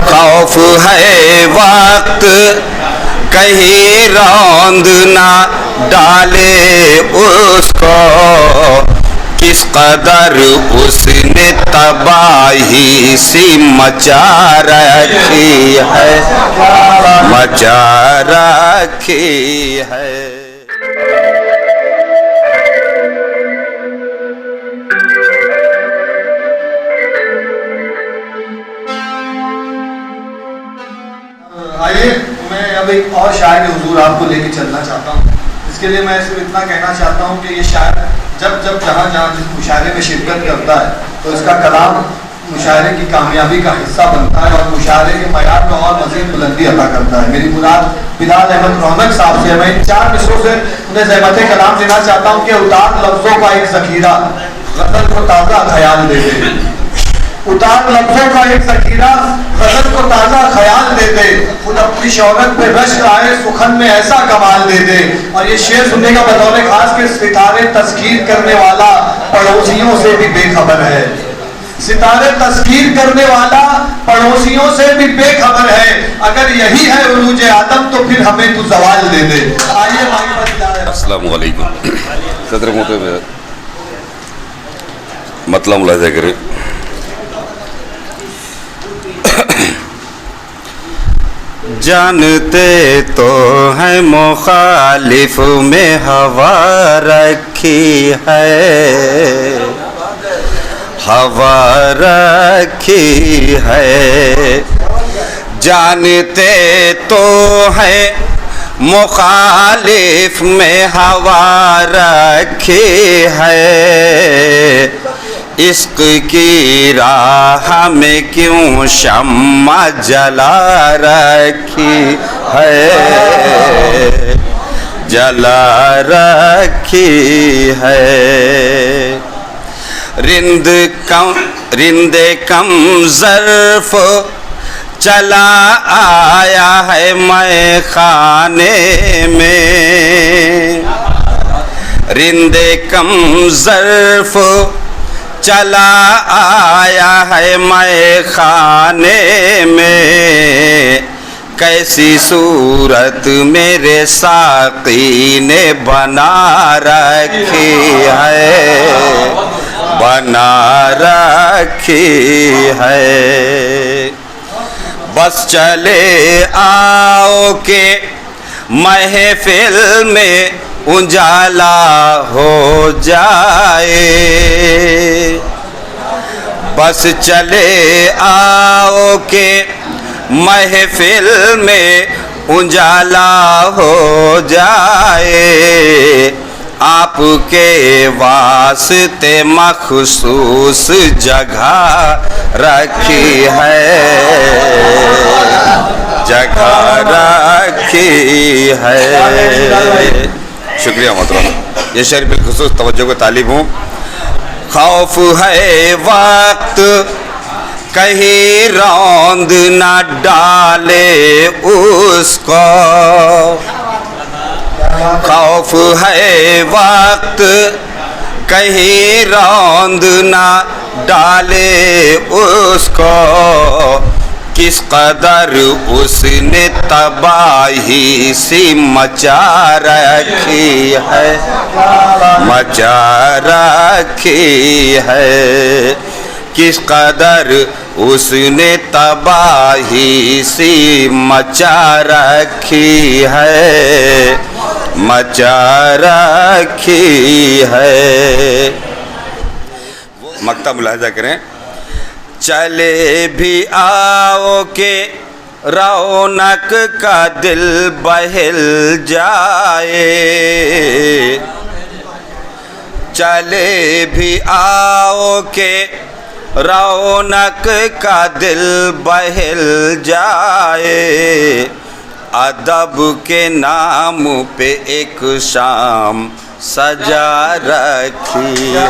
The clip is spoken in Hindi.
खौफ है वक्त कहीं रौंद ना डाले उसको, किस कदर उसने तबाही सी मचा रखी है, मचा रखी है। आइए मैं अब एक और शायर हुजूर आपको लेके चलना चाहता हूँ। इसके लिए मैं सिर्फ इतना कहना चाहता हूँ कि ये शायर जब जब जहाँ जहाँ जिस मुशायरे में शिरकत करता है तो इसका कलाम मुशायरे की कामयाबी का हिस्सा बनता है और मुशायरे के मयार में और मज़ीद बुलंदी अता करता है। मेरी मुराद बिलाल अहमद रौनक साहब से। मैं इन 4 मिसरों से उन्हें ज़हमत कलाम देना चाहता हूँ कि उतार लफ्ज़ों का एक ज़खीरा गज़ल को ताज़ा ख्याल दे दे, उतार लफ्ज़ों का एक ज़खीरा गज़ल को ताज़ा ख्याल दे दे, खुद अपनी शौहरत पे रश्क आए सुखन में ऐसा कमाल दे दे। और ये शेर सुनने का बतौर खास के सितारे तस्कीर करने वाला पड़ोसियों से भी बेखबर है, सितारे तस्कीर करने वाला पड़ोसियों से भी बेखबर है। अगर यही है उरूज आदम तो फिर हमें तू सवाल दे दे। आइए अस्सलाम वालेकुम। सदर मोहतरम मतलब मुलाहिज़ा करें, जानते तो है मुखालिफ में हवा रखी है, हवा रखी है। जानते तो है मुखालिफ में हवा रखी है, इश्क की राह में क्यों शम्मा जला रखी है, जला रखी है। रिंदे कम ज़र्फ़ चला आया है मैं खाने में, रिंदे कम ज़र्फ़ चला आया है मैं खाने में, कैसी सूरत मेरे साक़ी ने बना रखी है, बना रखी है। बस चले आओ के महफिल में उजाला हो जाए, बस चले आओ के महफिल में उजाला हो जाए, आपके वास्ते मखसूस जगह रखी है, जगह रखी है। शुक्रिया मोहतरम। ये शेर बिलखुसूस तवज्जो को तालिब हूँ। खौफ है वक्त कहीं रौंद ना डाले उसको, खौफ है वक्त कहीं रौंद ना डाले उसको, किस कदर उसने तबाही सी मचा रखी है, मचा रखी है। किस कदर उसने तबाही सी मचा रखी है, मचा रखी है। मक्ता मुलाहिज़ा करें, चले भी आओ के रौनक का दिल बहल जाए, चले भी आओ के रौनक का दिल बहल जाए, अदब के नाम पे एक शाम सजा रखी है।